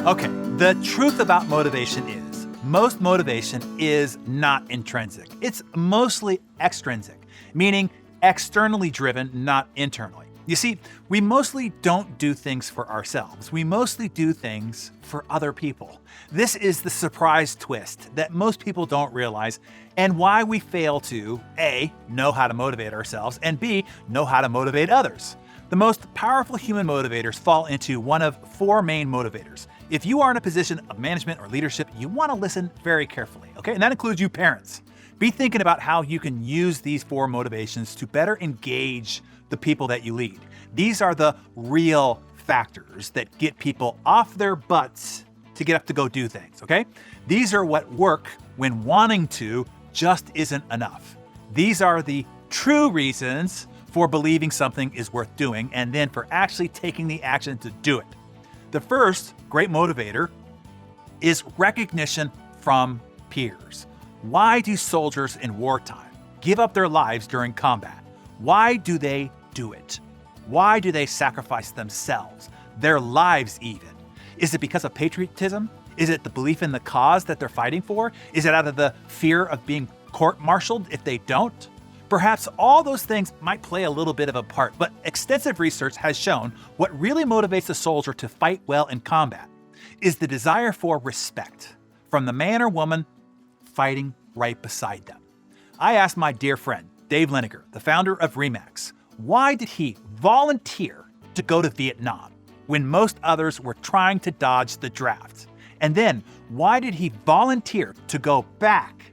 Okay, the truth about motivation is most motivation is not intrinsic. It's mostly extrinsic, meaning externally driven, not internally. You see, we mostly don't do things for ourselves. We mostly do things for other people. This is the surprise twist that most people don't realize and why we fail to A, know how to motivate ourselves, and B, know how to motivate others. The most powerful human motivators fall into one of four main motivators. If you are in a position of management or leadership, you want to listen very carefully, okay? And that includes you parents. Be thinking about how you can use these four motivations to better engage the people that you lead. These are the real factors that get people off their butts to get up to go do things, okay? These are what work when wanting to just isn't enough. These are the true reasons for believing something is worth doing and then for actually taking the action to do it. The first great motivator is recognition from peers. Why do soldiers in wartime give up their lives during combat? Why do they do it? Why do they sacrifice themselves, their lives even? Is it because of patriotism? Is it the belief in the cause that they're fighting for? Is it out of the fear of being court-martialed if they don't? Perhaps all those things might play a little bit of a part, but extensive research has shown what really motivates a soldier to fight well in combat is the desire for respect from the man or woman fighting right beside them. I asked my dear friend, Dave Liniger, the founder of RE/MAX, why did he volunteer to go to Vietnam when most others were trying to dodge the draft? And then, why did he volunteer to go back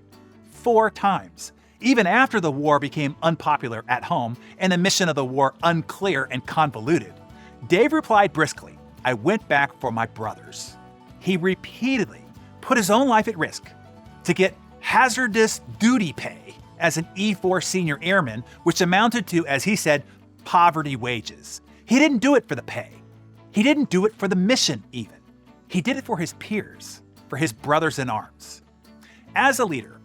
4 times? Even after the war became unpopular at home and the mission of the war unclear and convoluted, Dave replied briskly, "I went back for my brothers." He repeatedly put his own life at risk to get hazardous duty pay as an E4 senior airman, which amounted to, as he said, poverty wages. He didn't do it for the pay. He didn't do it for the mission even. He did it for his peers, for his brothers in arms. As a leader,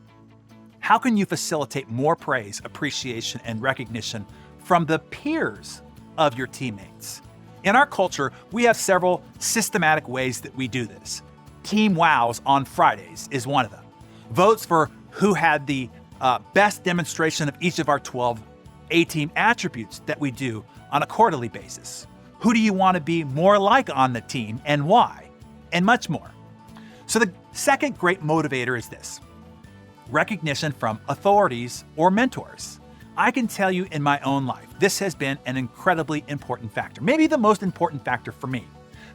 how can you facilitate more praise, appreciation, and recognition from the peers of your teammates? In our culture, we have several systematic ways that we do this. Team Wows on Fridays is one of them. Votes for who had the best demonstration of each of our 12 A-team attributes that we do on a quarterly basis. Who do you want to be more like on the team and why? And much more. So the second great motivator is this: recognition from authorities or mentors. I can tell you in my own life, this has been an incredibly important factor, maybe the most important factor for me.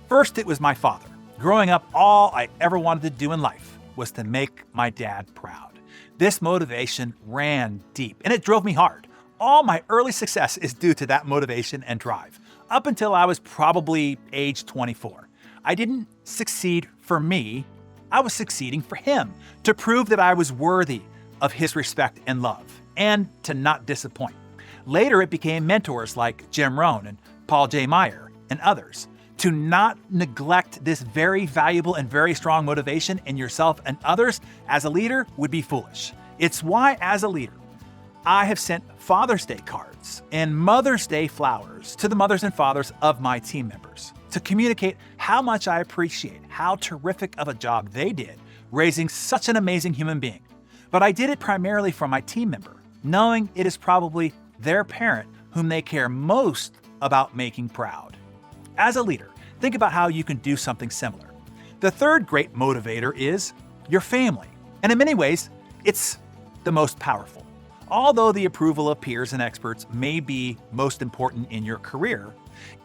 First, it was my father. Growing up, all I ever wanted to do in life was to make my dad proud. This motivation ran deep, and it drove me hard. All my early success is due to that motivation and drive, up until I was probably age 24. I didn't succeed for me, I was succeeding for him, to prove that I was worthy of his respect and love, and to not disappoint. Later, it became mentors like Jim Rohn and Paul J. Meyer and others. To not neglect this very valuable and very strong motivation in yourself and others as a leader would be foolish. It's why, as a leader, I have sent Father's Day cards and Mother's Day flowers to the mothers and fathers of my team members to communicate how much I appreciate how terrific of a job they did raising such an amazing human being. But I did it primarily for my team member, knowing it is probably their parent whom they care most about making proud. As a leader, think about how you can do something similar. The third great motivator is your family, and in many ways, it's the most powerful. Although the approval of peers and experts may be most important in your career,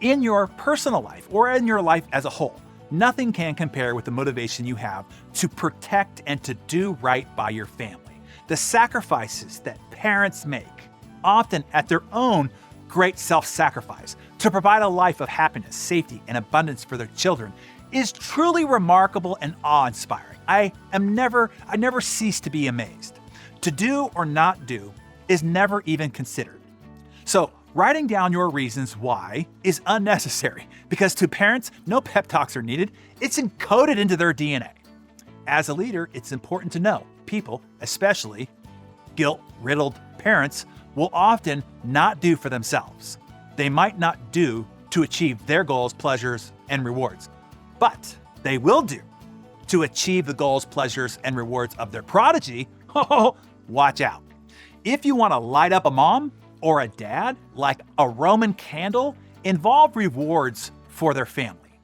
in your personal life or in your life as a whole, nothing can compare with the motivation you have to protect and to do right by your family. The sacrifices that parents make, often at their own great self-sacrifice, to provide a life of happiness, safety, and abundance for their children is truly remarkable and awe-inspiring. I never cease to be amazed. To do or not do is never even considered. So writing down your reasons why is unnecessary because to parents, no pep talks are needed. It's encoded into their DNA. As a leader, it's important to know people, especially guilt-riddled parents, will often not do for themselves. They might not do to achieve their goals, pleasures, and rewards, but they will do to achieve the goals, pleasures, and rewards of their prodigy, oh, watch out. If you want to light up a mom or a dad like a Roman candle, involve rewards for their family.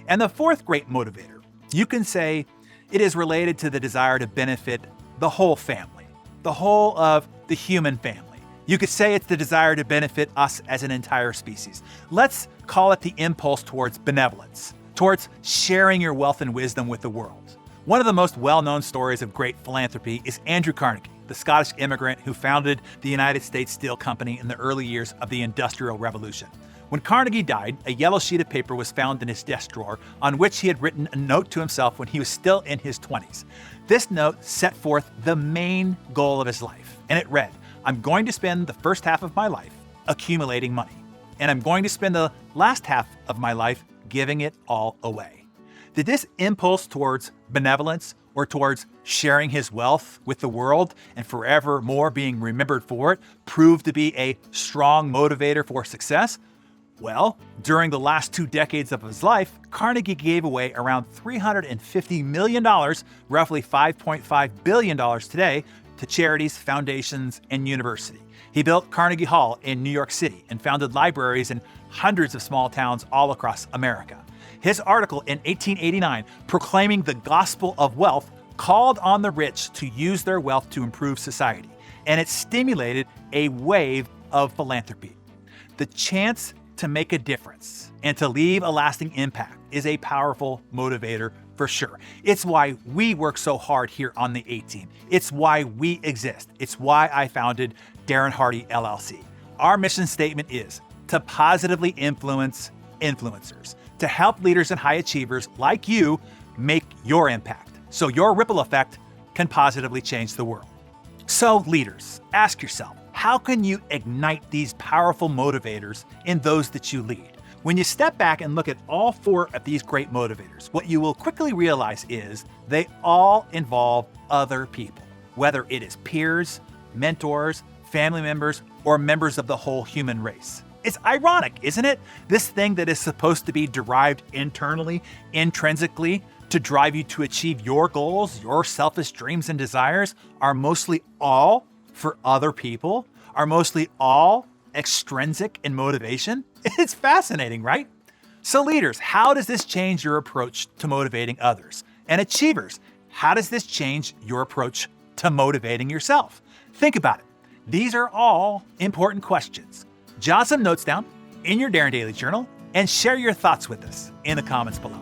And the fourth great motivator, you can say it is related to the desire to benefit the whole family, the whole of the human family. You could say it's the desire to benefit us as an entire species. Let's call it the impulse towards benevolence, towards sharing your wealth and wisdom with the world. One of the most well-known stories of great philanthropy is Andrew Carnegie, the Scottish immigrant who founded the United States Steel Company in the early years of the Industrial Revolution. When Carnegie died, a yellow sheet of paper was found in his desk drawer on which he had written a note to himself when he was still in his 20s. This note set forth the main goal of his life, and it read, "I'm going to spend the first half of my life accumulating money, and I'm going to spend the last half of my life giving it all away." Did this impulse towards benevolence or towards sharing his wealth with the world and forevermore being remembered for it prove to be a strong motivator for success? Well, during the last 2 decades of his life, Carnegie gave away around $350 million, roughly $5.5 billion today, to charities, foundations, and university. He built Carnegie Hall in New York City and founded libraries in hundreds of small towns all across America. His article in 1889, proclaiming the gospel of wealth, called on the rich to use their wealth to improve society, and it stimulated a wave of philanthropy. The chance to make a difference and to leave a lasting impact is a powerful motivator for sure. It's why we work so hard here on the A-Team. It's why we exist. It's why I founded Darren Hardy LLC. Our mission statement is to positively influence influencers, to help leaders and high achievers like you make your impact so your ripple effect can positively change the world. So leaders, ask yourself, how can you ignite these powerful motivators in those that you lead? When you step back and look at all 4 of these great motivators, what you will quickly realize is they all involve other people, whether it is peers, mentors, family members, or members of the whole human race. It's ironic, isn't it? This thing that is supposed to be derived internally, intrinsically, to drive you to achieve your goals, your selfish dreams and desires, are mostly all for other people, are mostly all extrinsic in motivation. It's fascinating, right? So leaders, how does this change your approach to motivating others? And achievers, how does this change your approach to motivating yourself? Think about it. These are all important questions. Jot some notes down in your Darren Daily Journal and share your thoughts with us in the comments below.